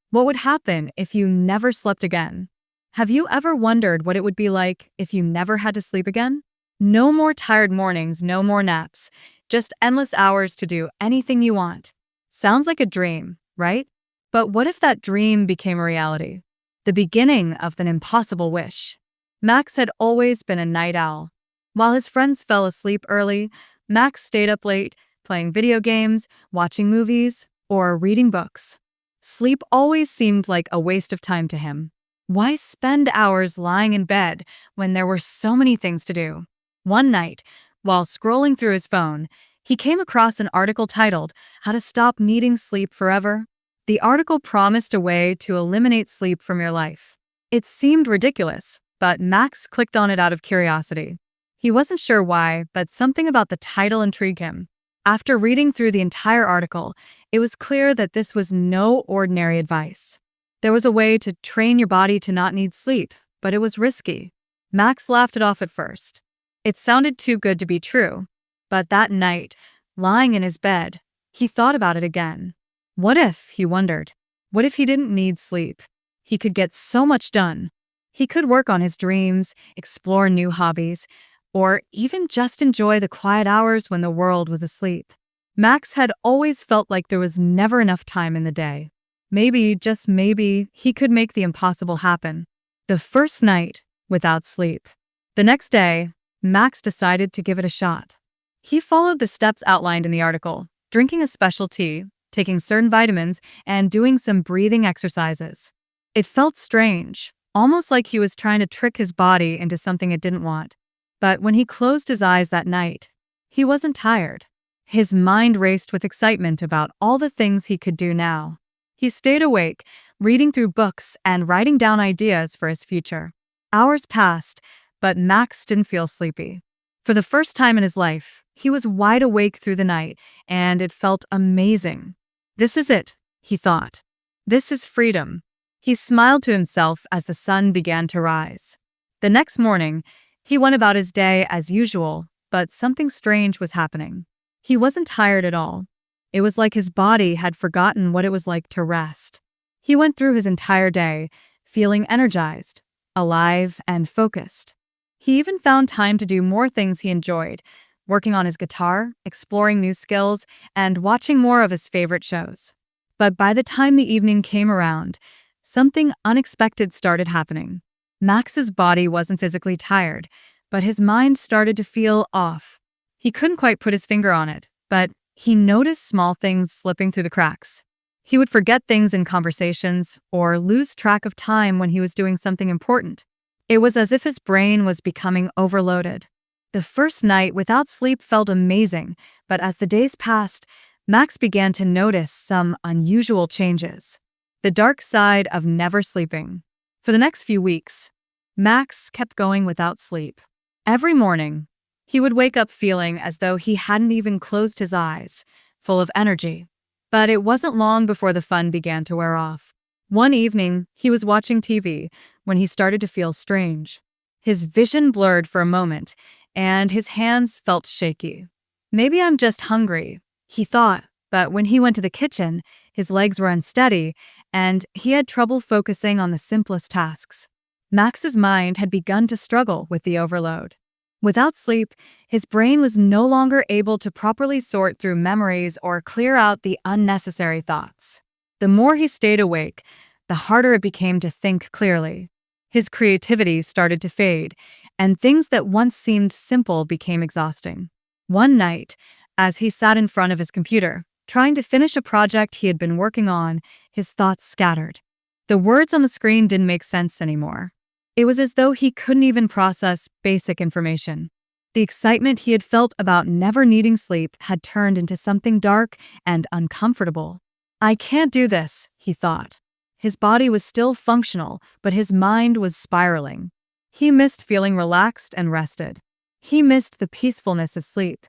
What would happen if you never slept again? Have you ever wondered what it would be like if you never had to sleep again? No more tired mornings, no more naps, just endless hours to do anything you want. Sounds like a dream, right? But what if that dream became a reality? The beginning of an impossible wish. Max had always been a night owl. While his friends fell asleep early, Max stayed up late, playing video games, watching movies, or reading books. Sleep always seemed like a waste of time to him. Why spend hours lying in bed when there were so many things to do? One night, while scrolling through his phone, he came across an article titled, "How to Stop Needing Sleep Forever." The article promised a way to eliminate sleep from your life. It seemed ridiculous, but Max clicked on it out of curiosity. He wasn't sure why, but something about the title intrigued him. After reading through the entire article, it was clear that this was no ordinary advice. There was a way to train your body to not need sleep, but it was risky. Max laughed it off at first. It sounded too good to be true. But that night, lying in his bed, he thought about it again. What if, he wondered, what if he didn't need sleep? He could get so much done. He could work on his dreams, explore new hobbies, or even just enjoy the quiet hours when the world was asleep. Max had always felt like there was never enough time in the day. Maybe, just maybe, he could make the impossible happen. The first night without sleep. The next day, Max decided to give it a shot. He followed the steps outlined in the article, drinking a special tea, taking certain vitamins, and doing some breathing exercises. It felt strange, almost like he was trying to trick his body into something it didn't want. But when he closed his eyes that night, he wasn't tired. His mind raced with excitement about all the things he could do now. He stayed awake, reading through books and writing down ideas for his future. Hours passed, but Max didn't feel sleepy. For the first time in his life, he was wide awake through the night, and it felt amazing. This is it, he thought. This is freedom. He smiled to himself as the sun began to rise. The next morning, he went about his day as usual, but something strange was happening. He wasn't tired at all. It was like his body had forgotten what it was like to rest. He went through his entire day, feeling energized, alive, and focused. He even found time to do more things he enjoyed, working on his guitar, exploring new skills, and watching more of his favorite shows. But by the time the evening came around, something unexpected started happening. Max's body wasn't physically tired, but his mind started to feel off. He couldn't quite put his finger on it, but he noticed small things slipping through the cracks. He would forget things in conversations or lose track of time when he was doing something important. It was as if his brain was becoming overloaded. The first night without sleep felt amazing, but as the days passed, Max began to notice some unusual changes. The dark side of never sleeping. For the next few weeks, Max kept going without sleep. Every morning, he would wake up feeling as though he hadn't even closed his eyes, full of energy. But it wasn't long before the fun began to wear off. One evening, he was watching TV when he started to feel strange. His vision blurred for a moment, and his hands felt shaky. Maybe I'm just hungry, he thought, but when he went to the kitchen, his legs were unsteady, and he had trouble focusing on the simplest tasks. Max's mind had begun to struggle with the overload. Without sleep, his brain was no longer able to properly sort through memories or clear out the unnecessary thoughts. The more he stayed awake, the harder it became to think clearly. His creativity started to fade, and things that once seemed simple became exhausting. One night, as he sat in front of his computer, trying to finish a project he had been working on, his thoughts scattered. The words on the screen didn't make sense anymore. It was as though he couldn't even process basic information. The excitement he had felt about never needing sleep had turned into something dark and uncomfortable. I can't do this, he thought. His body was still functional, but his mind was spiraling. He missed feeling relaxed and rested. He missed the peacefulness of sleep,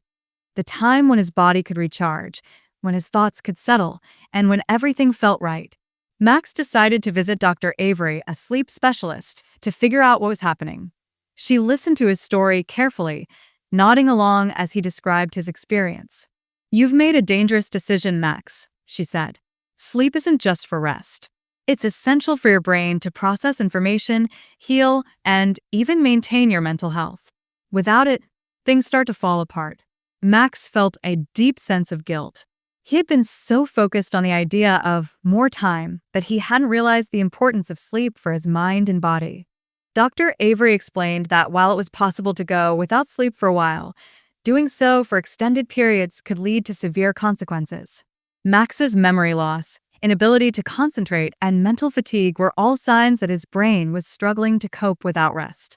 the time when his body could recharge, when his thoughts could settle, and when everything felt right. Max decided to visit Dr. Avery, a sleep specialist, to figure out what was happening. She listened to his story carefully, nodding along as he described his experience. "You've made a dangerous decision, Max," she said. "Sleep isn't just for rest. It's essential for your brain to process information, heal, and even maintain your mental health. Without it, things start to fall apart. Max felt a deep sense of guilt. He had been so focused on the idea of more time that he hadn't realized the importance of sleep for his mind and body. Dr. Avery explained that while it was possible to go without sleep for a while, doing so for extended periods could lead to severe consequences. Max's memory loss, inability to concentrate, and mental fatigue were all signs that his brain was struggling to cope without rest.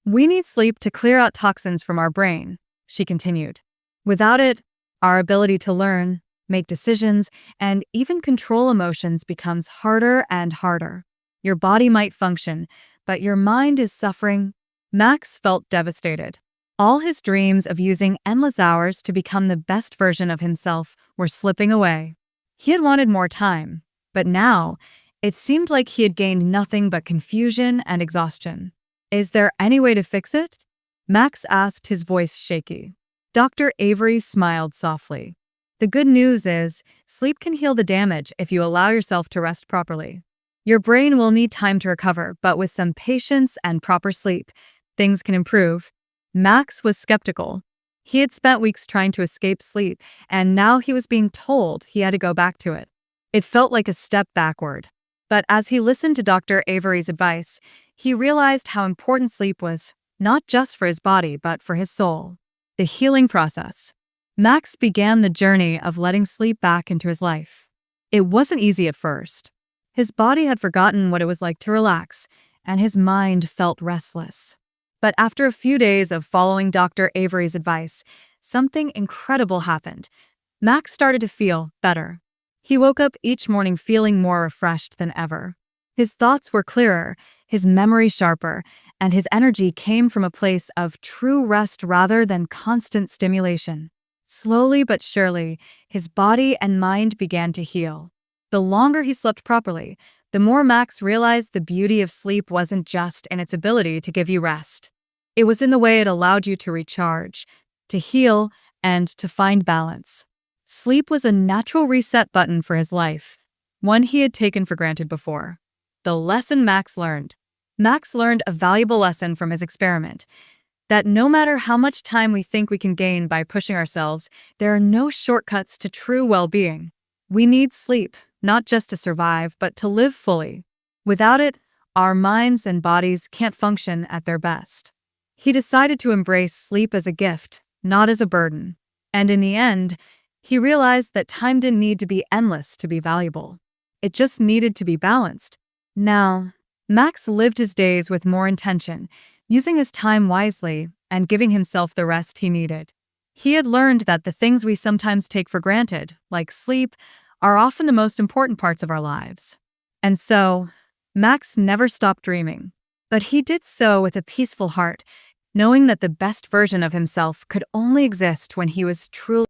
"We need sleep to clear out toxins from our brain," she continued. "Without it, our ability to learn, make decisions, and even control emotions becomes harder and harder. Your body might function, but your mind is suffering." Max felt devastated. All his dreams of using endless hours to become the best version of himself were slipping away. He had wanted more time, but now it seemed like he had gained nothing but confusion and exhaustion. "Is there any way to fix it?" Max asked, his voice shaky. Dr. Avery smiled softly. "The good news is, sleep can heal the damage if you allow yourself to rest properly. Your brain will need time to recover, but with some patience and proper sleep, things can improve." Max was skeptical. He had spent weeks trying to escape sleep, and now he was being told he had to go back to it. It felt like a step backward. But as he listened to Dr. Avery's advice, he realized how important sleep was, not just for his body, but for his soul. The healing process. Max began the journey of letting sleep back into his life. It wasn't easy at first. His body had forgotten what it was like to relax, and his mind felt restless. But after a few days of following Dr. Avery's advice, something incredible happened. Max started to feel better. He woke up each morning feeling more refreshed than ever. His thoughts were clearer, his memory sharper, and his energy came from a place of true rest rather than constant stimulation. Slowly but surely, his body and mind began to heal. The longer he slept properly, the more Max realized the beauty of sleep wasn't just in its ability to give you rest. It was in the way it allowed you to recharge, to heal, and to find balance. Sleep was a natural reset button for his life, one he had taken for granted before. The lesson Max learned. Max learned a valuable lesson from his experiment, that no matter how much time we think we can gain by pushing ourselves, there are no shortcuts to true well-being. We need sleep, not just to survive, but to live fully. Without it, our minds and bodies can't function at their best. He decided to embrace sleep as a gift, not as a burden. And in the end, he realized that time didn't need to be endless to be valuable. It just needed to be balanced. Now, Max lived his days with more intention, using his time wisely and giving himself the rest he needed. He had learned that the things we sometimes take for granted, like sleep, are often the most important parts of our lives. And so, Max never stopped dreaming. But he did so with a peaceful heart, knowing that the best version of himself could only exist when he was truly